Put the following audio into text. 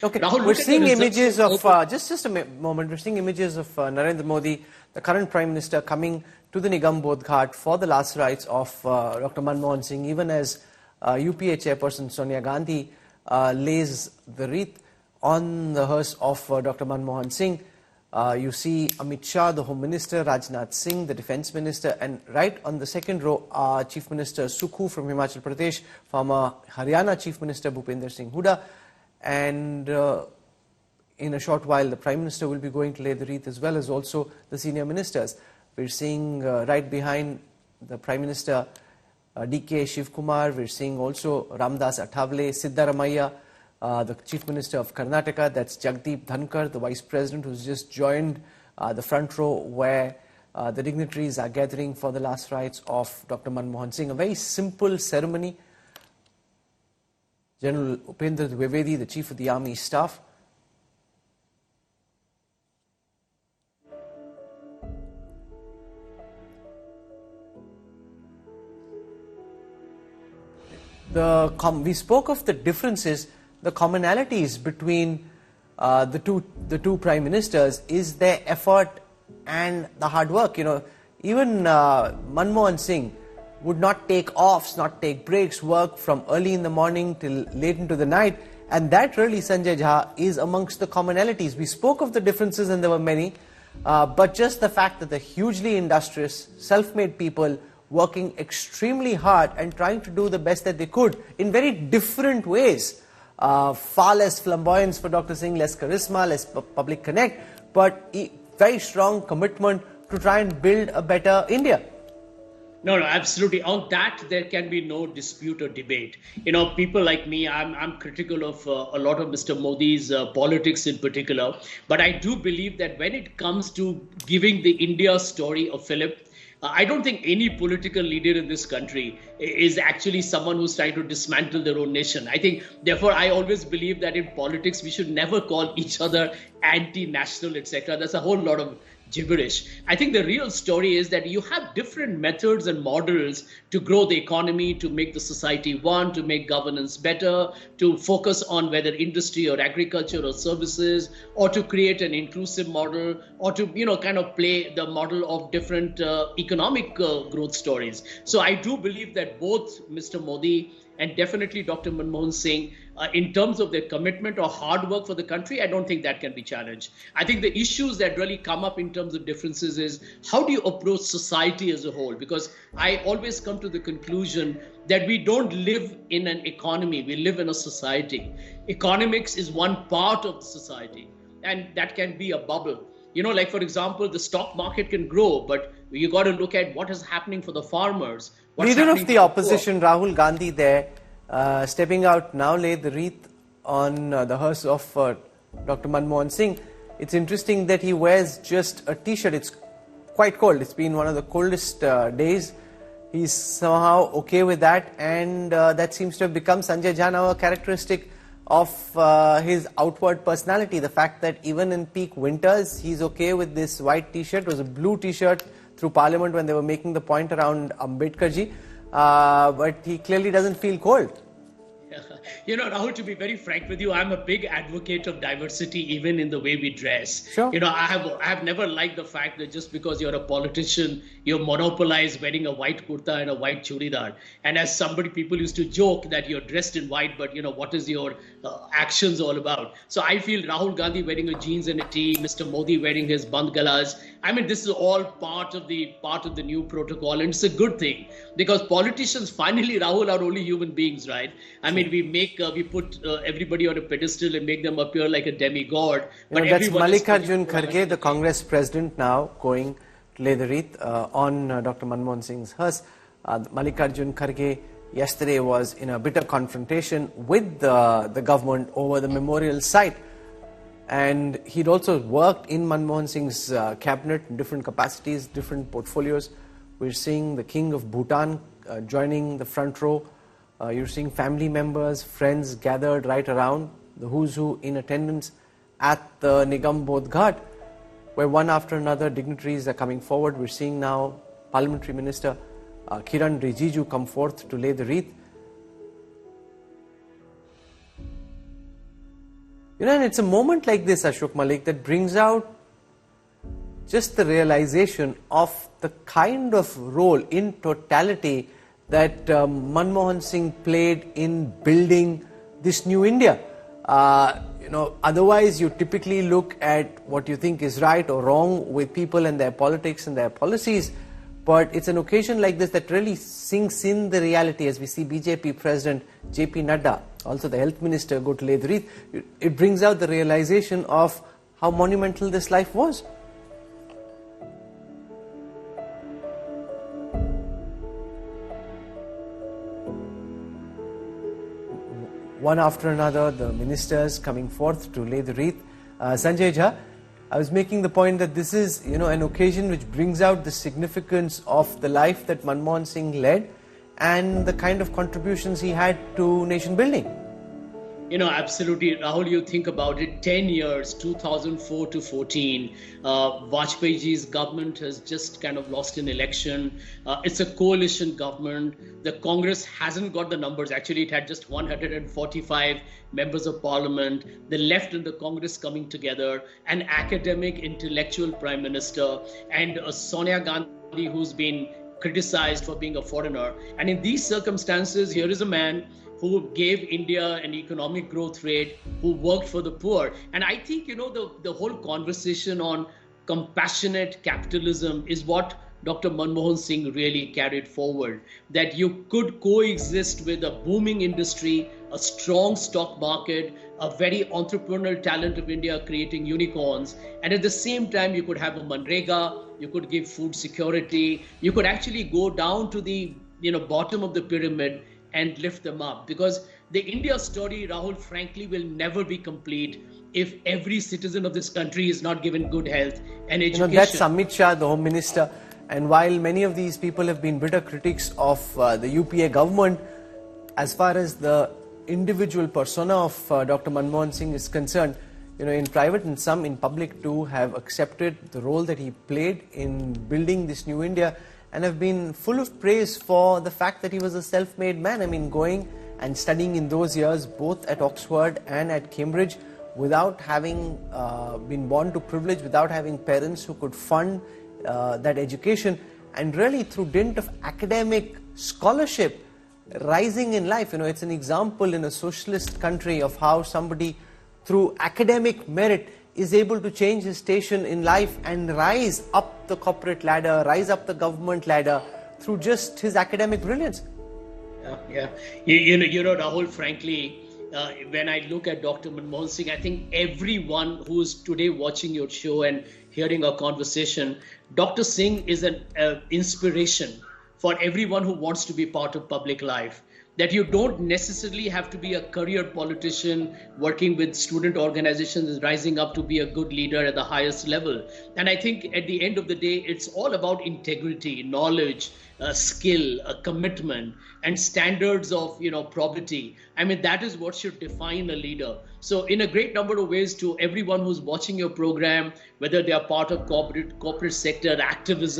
Okay, Rahul, we're seeing images of, just a moment, we're seeing images of Narendra Modi, the current Prime Minister, coming to the Nigam Bodh Ghat for the last rites of Dr Manmohan Singh, even as UPA Chairperson Sonia Gandhi lays the wreath on the hearse of Dr Manmohan Singh. You see Amit Shah, the Home Minister, Rajnath Singh, the Defence Minister, and right on the second row are Chief Minister Sukhu from Himachal Pradesh, former Haryana Chief Minister Bhupender Singh Hooda, and in a short while the Prime Minister will be going to lay the wreath, as well as also the senior ministers. We're seeing right behind the Prime Minister D.K. Shivkumar, we're seeing also Ramdas Athavale, Siddaramaiah, the Chief Minister of Karnataka, that's Jagdeep Dhankar, the Vice President, who's just joined the front row where the dignitaries are gathering for the last rites of Dr Manmohan Singh. A very simple ceremony. General Upendra Dwivedi, the Chief of the Army Staff, we spoke of the differences, the commonalities between the two prime ministers is their effort and the hard work. You know, even Manmohan Singh would not take offs, not take breaks, work from early in the morning till late into the night, and that really, Sanjay Jha, is amongst the commonalities. We spoke of the differences, and there were many, but just the fact that the hugely industrious, self-made people working extremely hard and trying to do the best that they could in very different ways. Far less flamboyance for Dr Singh, less charisma, less public connect, but very strong commitment to try and build a better India. No, absolutely. On that, there can be no dispute or debate. You know, people like me, I'm critical of a lot of Mr. Modi's politics in particular. But I do believe that when it comes to giving the India story of Philip, I don't think any political leader in this country is actually someone who's trying to dismantle their own nation. I think, therefore, I always believe that in politics, we should never call each other anti-national, etc. That's a whole lot of gibberish. I think the real story is that you have different methods and models to grow the economy, to make the society one, to make governance better, to focus on whether industry or agriculture or services, or to create an inclusive model, or to, you know, kind of play the model of different economic growth stories. So I do believe that both Mr. Modi and definitely Dr. Manmohan Singh, in terms of their commitment or hard work for the country, I don't think that can be challenged. I think the issues that really come up in terms of differences is how do you approach society as a whole? Because I always come to the conclusion that we don't live in an economy, we live in a society. Economics is one part of the society, and that can be a bubble. You know, like for example, the stock market can grow, but you got to look at what is happening for the farmers. Leader of the opposition, Rahul Gandhi, there, stepping out, now laid the wreath on the hearse of Dr. Manmohan Singh. It's interesting that he wears just a t-shirt. It's quite cold. It's been one of the coldest days. He's somehow okay with that, and that seems to have become, Sanjay Jha, now a characteristic of his outward personality. The fact that even in peak winters, he's okay with this white t-shirt. It was a blue t-shirt through Parliament when they were making the point around Ambedkarji, but he clearly doesn't feel cold. You know, Rahul, to be very frank with you, I'm a big advocate of diversity even in the way we dress. Sure. You know, I have never liked the fact that just because you're a politician, you monopolize wearing a white kurta and a white churidar. And as somebody, people used to joke that you're dressed in white, but you know, what is your actions all about? So I feel Rahul Gandhi wearing a jeans and a tee, Mr. Modi wearing his band galas. I mean, this is all part of the new protocol, and it's a good thing because politicians, finally, Rahul, are only human beings, right? I mean, we put everybody on a pedestal and make them appear like a demigod. But that's Mallikarjun Kharge, the Congress president, now going to lay the wreath on Dr. Manmohan Singh's hearse. Mallikarjun Kharge yesterday was in a bitter confrontation with the government over the memorial site. And he'd also worked in Manmohan Singh's cabinet in different capacities, different portfolios. We're seeing the King of Bhutan joining the front row. You're seeing family members, friends gathered right around, the who's who in attendance at the Nigam Bodh Ghat, where one after another dignitaries are coming forward. We're seeing now Parliamentary Minister Kiran Rijiju come forth to lay the wreath. And it's a moment like this, Ashok Malik, that brings out just the realization of the kind of role in totality that Manmohan Singh played in building this new India. Otherwise you typically look at what you think is right or wrong with people and their politics and their policies. But it's an occasion like this that really sinks in the reality, as we see BJP President JP Nadda, also the Health Minister, go to lay the wreath. It brings out the realization of how monumental this life was. One after another, the ministers coming forth to lay the wreath. Sanjay Jha, I was making the point that this is, an occasion which brings out the significance of the life that Manmohan Singh led and the kind of contributions he had to nation building. Absolutely. Rahul, you think about it, 10 years, 2004 to 14, Vajpayeeji's government has just kind of lost an election. It's a coalition government. The Congress hasn't got the numbers. Actually, it had just 145 members of parliament. The left and the Congress coming together, an academic, intellectual prime minister, and Sonia Gandhi, who's been criticized for being a foreigner. And in these circumstances, here is a man who gave India an economic growth rate, who worked for the poor. And I think, the whole conversation on compassionate capitalism is what Dr. Manmohan Singh really carried forward, that you could coexist with a booming industry, a strong stock market, a very entrepreneurial talent of India creating unicorns. And at the same time, you could have a Manrega, you could give food security, you could actually go down to the bottom of the pyramid and lift them up. Because the India story, Rahul, frankly, will never be complete if every citizen of this country is not given good health and education. That's Amit Shah, the Home Minister. And while many of these people have been bitter critics of the UPA government, as far as the individual persona of Dr. Manmohan Singh is concerned, in private and some in public too have accepted the role that he played in building this new India, and have been full of praise for the fact that he was a self-made man. I mean, going and studying in those years, both at Oxford and at Cambridge, without having been born to privilege, without having parents who could fund that education, and really through dint of academic scholarship, rising in life. It's an example in a socialist country of how somebody through academic merit is able to change his station in life and rise up the corporate ladder, rise up the government ladder through just his academic brilliance. Yeah. Rahul, frankly, when I look at Dr. Manmohan Singh, I think everyone who is today watching your show and hearing our conversation, Dr. Singh is an inspiration for everyone who wants to be part of public life. That you don't necessarily have to be a career politician working with student organizations and rising up to be a good leader at the highest level. And I think at the end of the day, it's all about integrity, knowledge, skill, commitment, and standards of probity. I mean, that is what should define a leader. So in a great number of ways, to everyone who's watching your program, whether they are part of corporate sector activism,